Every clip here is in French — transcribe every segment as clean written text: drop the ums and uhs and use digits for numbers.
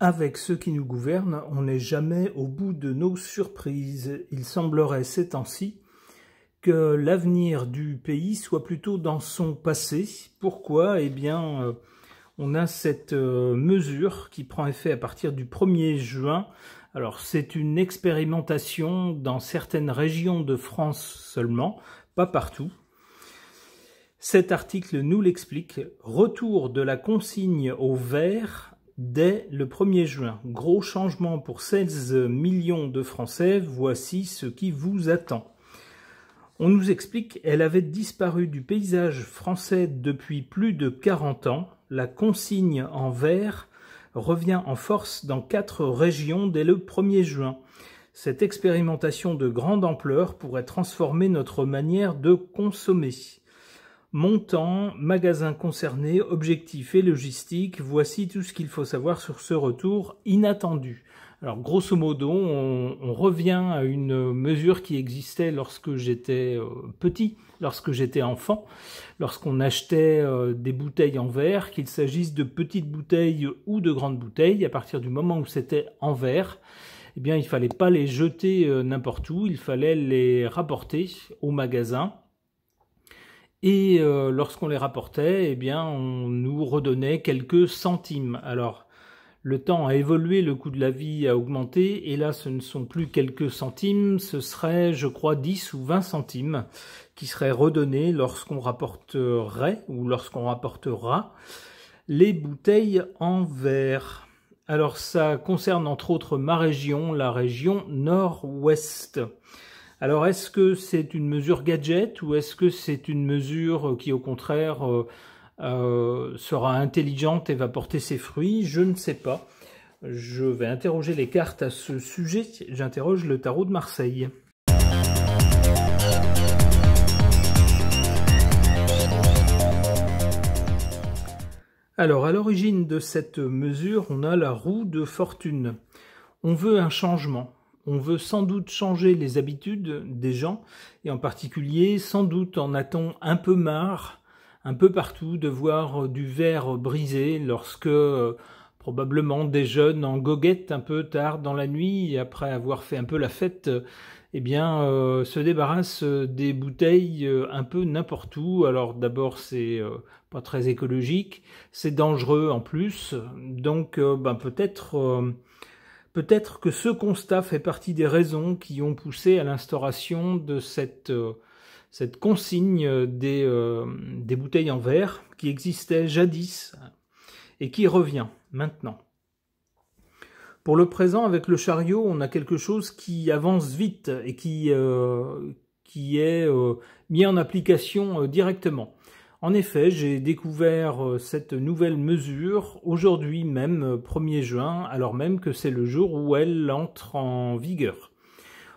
Avec ceux qui nous gouvernent, on n'est jamais au bout de nos surprises. Il semblerait ces temps-ci que l'avenir du pays soit plutôt dans son passé. Pourquoi? Eh bien, on a cette mesure qui prend effet à partir du 1er juin. Alors, c'est une expérimentation dans certaines régions de France seulement, pas partout. Cet article nous l'explique. Retour de la consigne au vert dès le 1er juin. Gros changement pour 16 millions de Français. Voici ce qui vous attend. On nous explique qu'elle avait disparu du paysage français depuis plus de 40 ans. La consigne en vert revient en force dans 4 régions dès le 1er juin. Cette expérimentation de grande ampleur pourrait transformer notre manière de consommer. Montant, magasins concernés, objectifs et logistique, voici tout ce qu'il faut savoir sur ce retour inattendu. Alors grosso modo, on revient à une mesure qui existait lorsque j'étais petit, lorsque j'étais enfant, lorsqu'on achetait des bouteilles en verre, qu'il s'agisse de petites bouteilles ou de grandes bouteilles, à partir du moment où c'était en verre, eh bien il fallait pas les jeter n'importe où, il fallait les rapporter au magasin. Et lorsqu'on les rapportait, eh bien, on nous redonnait quelques centimes. Alors, le temps a évolué, le coût de la vie a augmenté, et là, ce ne sont plus quelques centimes, ce serait, je crois, 10 ou 20 centimes qui seraient redonnés lorsqu'on rapporterait ou lorsqu'on rapportera les bouteilles en verre. Alors, ça concerne entre autres ma région, la région nord-ouest. Alors, est-ce que c'est une mesure gadget ou est-ce que c'est une mesure qui, au contraire, sera intelligente et va porter ses fruits? Je ne sais pas. Je vais interroger les cartes à ce sujet. J'interroge le tarot de Marseille. Alors, à l'origine de cette mesure, on a la roue de fortune. On veut un changement. On veut sans doute changer les habitudes des gens, et en particulier, sans doute en a-t-on un peu marre, un peu partout, de voir du verre brisé lorsque probablement des jeunes en goguette un peu tard dans la nuit, après avoir fait un peu la fête, eh bien, se débarrassent des bouteilles un peu n'importe où. Alors d'abord, c'est pas très écologique, c'est dangereux en plus, donc peut-être que ce constat fait partie des raisons qui ont poussé à l'instauration de cette consigne des bouteilles en verre qui existait jadis et qui revient maintenant. Pour le présent, avec le chariot, on a quelque chose qui avance vite et qui est mis en application directement. En effet, j'ai découvert cette nouvelle mesure aujourd'hui même, 1er juin, alors même que c'est le jour où elle entre en vigueur.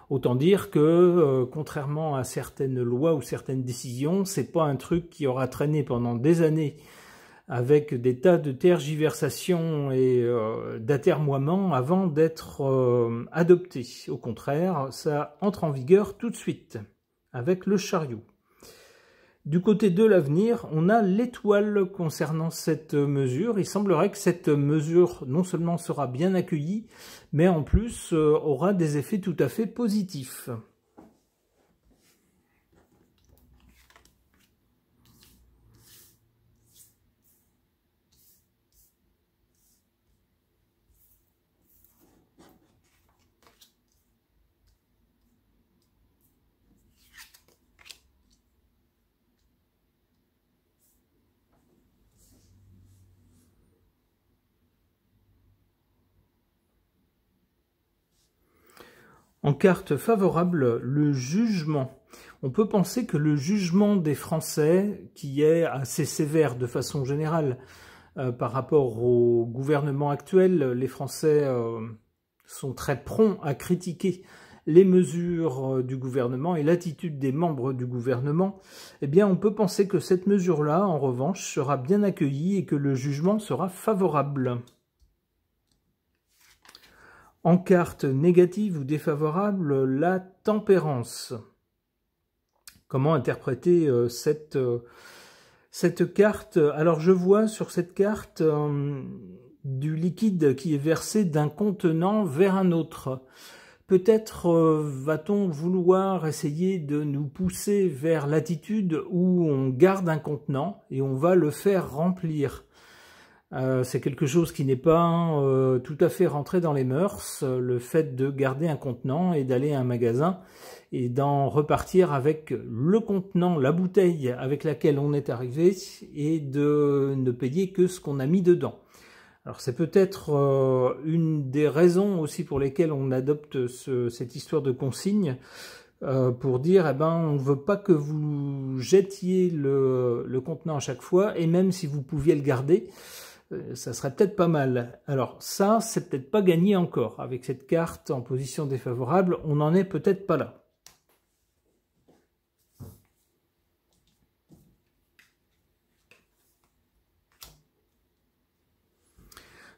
Autant dire que, contrairement à certaines lois ou certaines décisions, c'est pas un truc qui aura traîné pendant des années avec des tas de tergiversations et d'atermoiements avant d'être adopté. Au contraire, ça entre en vigueur tout de suite avec le chariot. Du côté de l'avenir, on a l'étoile concernant cette mesure. Il semblerait que cette mesure non seulement sera bien accueillie, mais en plus aura des effets tout à fait positifs. En carte favorable, le jugement. On peut penser que le jugement des Français, qui est assez sévère de façon générale par rapport au gouvernement actuel, les Français sont très prompts à critiquer les mesures du gouvernement et l'attitude des membres du gouvernement. Eh bien, on peut penser que cette mesure-là, en revanche, sera bien accueillie et que le jugement sera favorable. En carte négative ou défavorable, la tempérance. Comment interpréter cette carte? Alors je vois sur cette carte du liquide qui est versé d'un contenant vers un autre. Peut-être va-t-on vouloir essayer de nous pousser vers l'attitude où on garde un contenant et on va le faire remplir. C'est quelque chose qui n'est pas tout à fait rentré dans les mœurs, le fait de garder un contenant et d'aller à un magasin et d'en repartir avec le contenant, la bouteille avec laquelle on est arrivé et de ne payer que ce qu'on a mis dedans. Alors c'est peut-être une des raisons aussi pour lesquelles on adopte cette histoire de consigne, pour dire, eh ben, on ne veut pas que vous jettiez le contenant à chaque fois, et même si vous pouviez le garder, ça serait peut-être pas mal. Alors ça, c'est peut-être pas gagné encore. Avec cette carte en position défavorable, on n'en est peut-être pas là.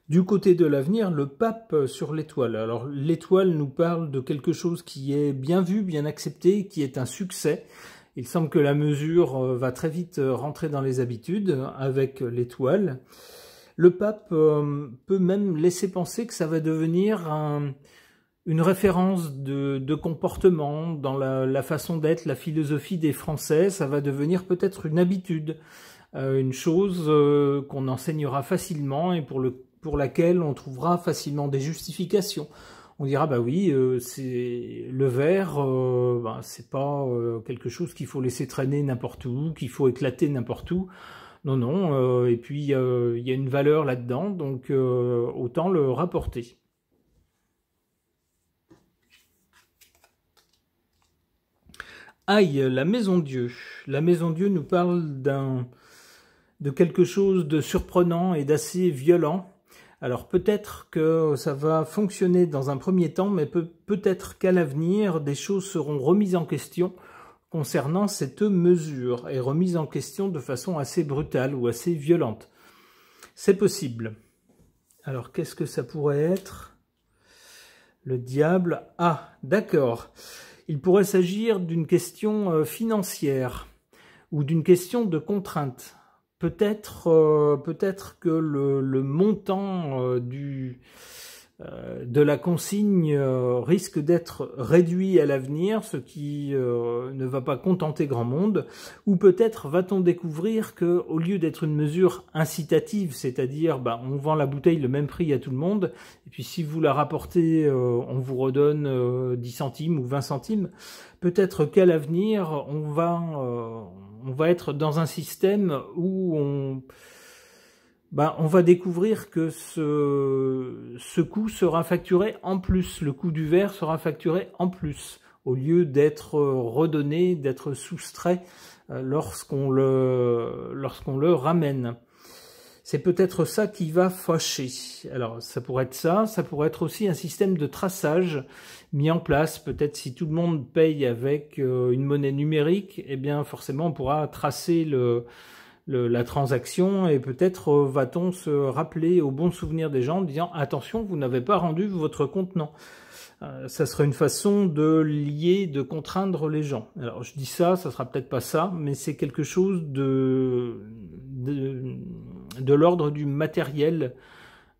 Du côté de l'avenir, le pape sur l'étoile. Alors l'étoile nous parle de quelque chose qui est bien vu, bien accepté, qui est un succès. Il semble que la mesure va très vite rentrer dans les habitudes avec l'étoile. Le pape peut même laisser penser que ça va devenir une référence de comportement dans la façon d'être, la philosophie des Français. Ça va devenir peut-être une habitude, une chose qu'on enseignera facilement et pour laquelle on trouvera facilement des justifications. On dira, bah oui, c'est le verre, c'est pas quelque chose qu'il faut laisser traîner n'importe où, qu'il faut éclater n'importe où. Non, non, et puis il y a une valeur là-dedans, donc autant le rapporter. Aïe, la Maison Dieu. La Maison Dieu nous parle de quelque chose de surprenant et d'assez violent. Alors peut-être que ça va fonctionner dans un premier temps, mais peut-être qu'à l'avenir, des choses seront remises en question concernant cette mesure, et remises en question de façon assez brutale ou assez violente. C'est possible. Alors qu'est-ce que ça pourrait être? Le diable. Ah, d'accord. Il pourrait s'agir d'une question financière ou d'une question de contrainte. Peut-être que le montant de la consigne risque d'être réduit à l'avenir, ce qui ne va pas contenter grand monde, ou peut-être va-t-on découvrir que, au lieu d'être une mesure incitative, c'est-à-dire on vend la bouteille le même prix à tout le monde, et puis si vous la rapportez, on vous redonne 10 centimes ou 20 centimes, peut-être qu'à l'avenir, on va être dans un système où on va découvrir que ce coût sera facturé en plus, le coût du verre sera facturé en plus, au lieu d'être redonné, d'être soustrait lorsqu'on le ramène. C'est peut-être ça qui va fâcher. Alors ça pourrait être ça pourrait être aussi un système de traçage mis en place. Peut-être si tout le monde paye avec une monnaie numérique, eh bien forcément on pourra tracer la transaction, et peut-être va-t-on se rappeler au bon souvenir des gens en disant « Attention, vous n'avez pas rendu votre contenant ». Ça serait une façon de lier, de contraindre les gens. Alors je dis ça sera peut-être pas ça, mais c'est quelque chose de l'ordre du matériel,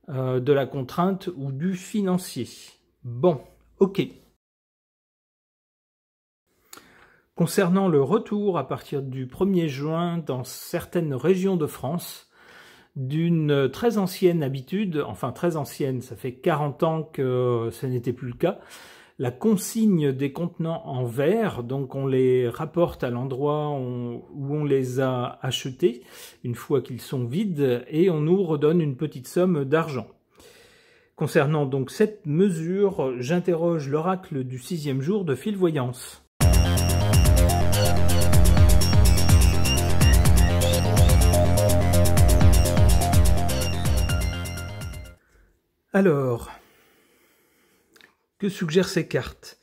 de la contrainte ou du financier. Bon, ok. Concernant le retour à partir du 1er juin dans certaines régions de France d'une très ancienne habitude, enfin très ancienne, ça fait 40 ans que ce n'était plus le cas, la consigne des contenants en verre, donc on les rapporte à l'endroit où on les a achetés, une fois qu'ils sont vides, et on nous redonne une petite somme d'argent. Concernant donc cette mesure, j'interroge l'oracle du 6e jour de Fil-Voyance. Alors, que suggèrent ces cartes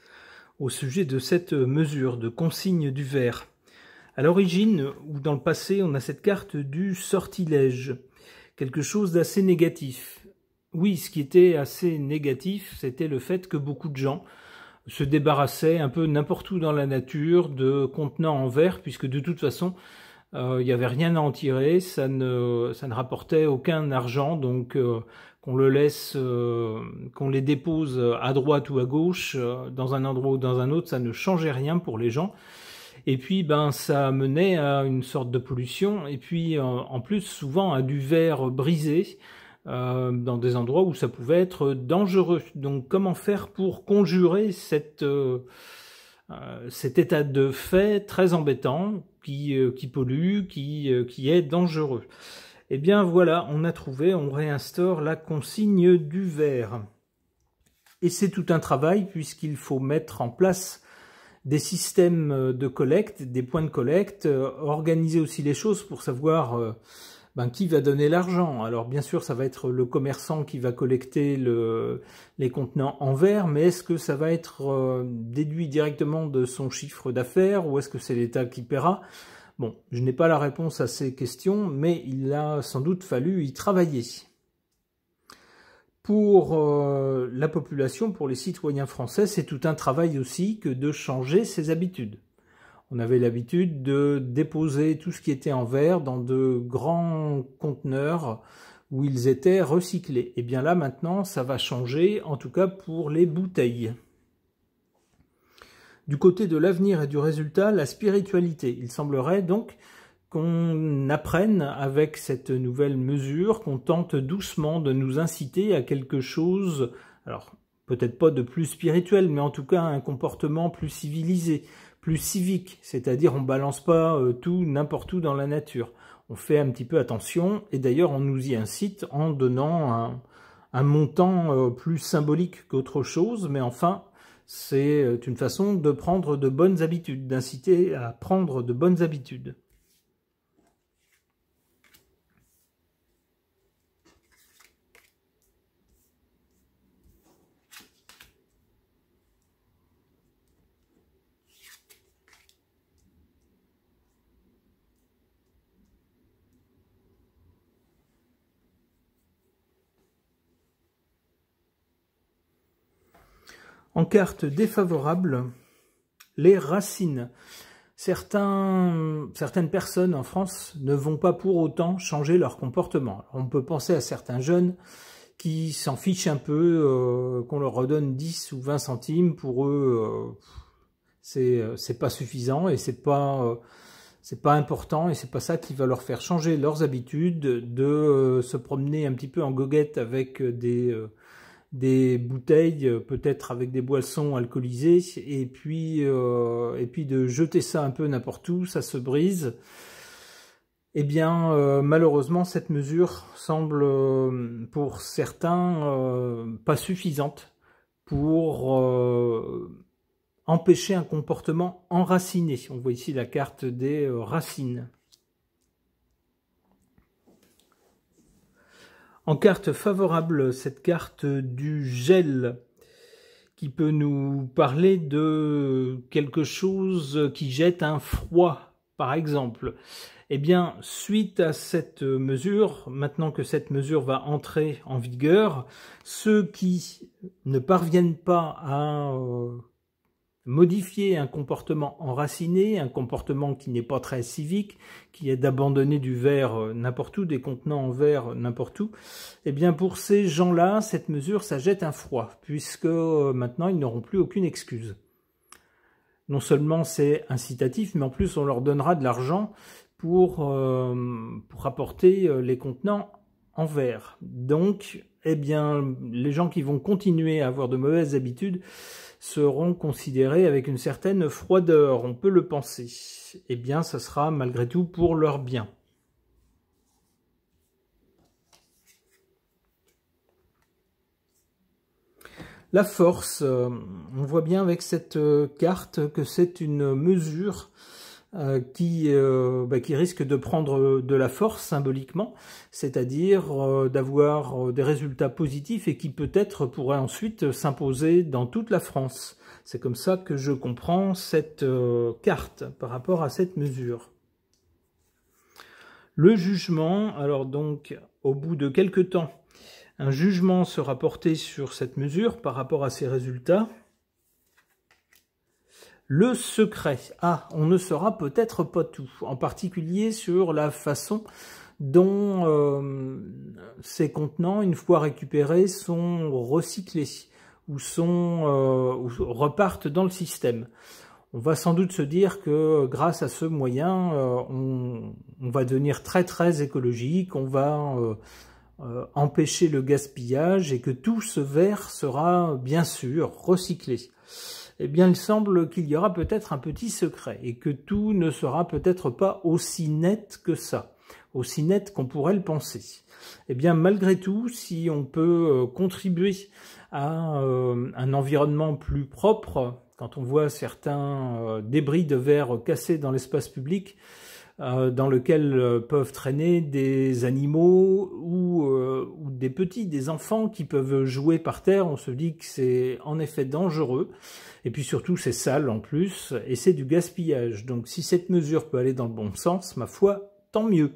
au sujet de cette mesure de consigne du verre? À l'origine, ou dans le passé, on a cette carte du sortilège, quelque chose d'assez négatif. Oui, ce qui était assez négatif, c'était le fait que beaucoup de gens se débarrassaient un peu n'importe où dans la nature de contenants en verre, puisque de toute façon, il n'y avait rien à en tirer, ça ne rapportait aucun argent, donc qu'on le laisse, qu'on les dépose à droite ou à gauche, dans un endroit ou dans un autre, ça ne changeait rien pour les gens. Et puis, ben, ça menait à une sorte de pollution, et puis en plus, souvent à du verre brisé, dans des endroits où ça pouvait être dangereux. Donc, comment faire pour conjurer cet état de fait très embêtant, qui pollue, qui est dangereux? Eh bien voilà, on a trouvé, on réinstaure la consigne du verre. Et c'est tout un travail, puisqu'il faut mettre en place des systèmes de collecte, des points de collecte, organiser aussi les choses pour savoir qui va donner l'argent. Alors bien sûr, ça va être le commerçant qui va collecter les contenants en verre, mais est-ce que ça va être déduit directement de son chiffre d'affaires, ou est-ce que c'est l'État qui paiera? Bon, je n'ai pas la réponse à ces questions, mais il a sans doute fallu y travailler. Pour la population, pour les citoyens français, c'est tout un travail aussi que de changer ses habitudes. On avait l'habitude de déposer tout ce qui était en verre dans de grands conteneurs où ils étaient recyclés. Et bien là, maintenant, ça va changer, en tout cas pour les bouteilles. Du côté de l'avenir et du résultat, la spiritualité. Il semblerait donc qu'on apprenne avec cette nouvelle mesure, qu'on tente doucement de nous inciter à quelque chose, alors peut-être pas de plus spirituel, mais en tout cas un comportement plus civilisé, plus civique, c'est-à-dire on balance pas tout n'importe où dans la nature. On fait un petit peu attention, et d'ailleurs on nous y incite en donnant un montant plus symbolique qu'autre chose, mais enfin c'est une façon de prendre de bonnes habitudes, d'inciter à prendre de bonnes habitudes. En carte défavorable, les racines. Certaines personnes en France ne vont pas pour autant changer leur comportement. On peut penser à certains jeunes qui s'en fichent un peu, qu'on leur redonne 10 ou 20 centimes. Pour eux, c'est pas suffisant et c'est pas important, et c'est pas ça qui va leur faire changer leurs habitudes de se promener un petit peu en goguette avec des bouteilles, peut-être avec des boissons alcoolisées, et puis de jeter ça un peu n'importe où, ça se brise. Eh bien, malheureusement, cette mesure semble, pour certains, pas suffisante pour empêcher un comportement enraciné. On voit ici la carte des racines. En carte favorable, cette carte du gel, qui peut nous parler de quelque chose qui jette un froid, par exemple. Eh bien, suite à cette mesure, maintenant que cette mesure va entrer en vigueur, ceux qui ne parviennent pas à modifier un comportement enraciné, un comportement qui n'est pas très civique, qui est d'abandonner du verre n'importe où, des contenants en verre n'importe où, eh bien pour ces gens-là, cette mesure, ça jette un froid, puisque maintenant ils n'auront plus aucune excuse. Non seulement c'est incitatif, mais en plus on leur donnera de l'argent pour apporter les contenants en verre. Donc, eh bien, les gens qui vont continuer à avoir de mauvaises habitudes seront considérés avec une certaine froideur, on peut le penser. Eh bien, ça sera malgré tout pour leur bien. La force, on voit bien avec cette carte que c'est une mesure qui risque de prendre de la force symboliquement, c'est-à-dire d'avoir des résultats positifs et qui peut-être pourrait ensuite s'imposer dans toute la France. C'est comme ça que je comprends cette carte par rapport à cette mesure. Le jugement, alors donc au bout de quelques temps, un jugement sera porté sur cette mesure par rapport à ses résultats. Le secret. Ah, on ne saura peut-être pas tout, en particulier sur la façon dont ces contenants, une fois récupérés, sont recyclés ou repartent dans le système. On va sans doute se dire que grâce à ce moyen, on va devenir très écologique, on va empêcher le gaspillage et que tout ce verre sera bien sûr recyclé. Eh bien, il semble qu'il y aura peut-être un petit secret et que tout ne sera peut-être pas aussi net que ça, aussi net qu'on pourrait le penser. Eh bien, malgré tout, si on peut contribuer à un environnement plus propre, quand on voit certains débris de verre cassés dans l'espace public, dans lequel peuvent traîner des animaux ou des enfants qui peuvent jouer par terre, on se dit que c'est en effet dangereux. Et puis surtout, c'est sale en plus, et c'est du gaspillage. Donc si cette mesure peut aller dans le bon sens, ma foi, tant mieux.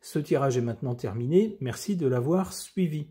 Ce tirage est maintenant terminé. Merci de l'avoir suivi.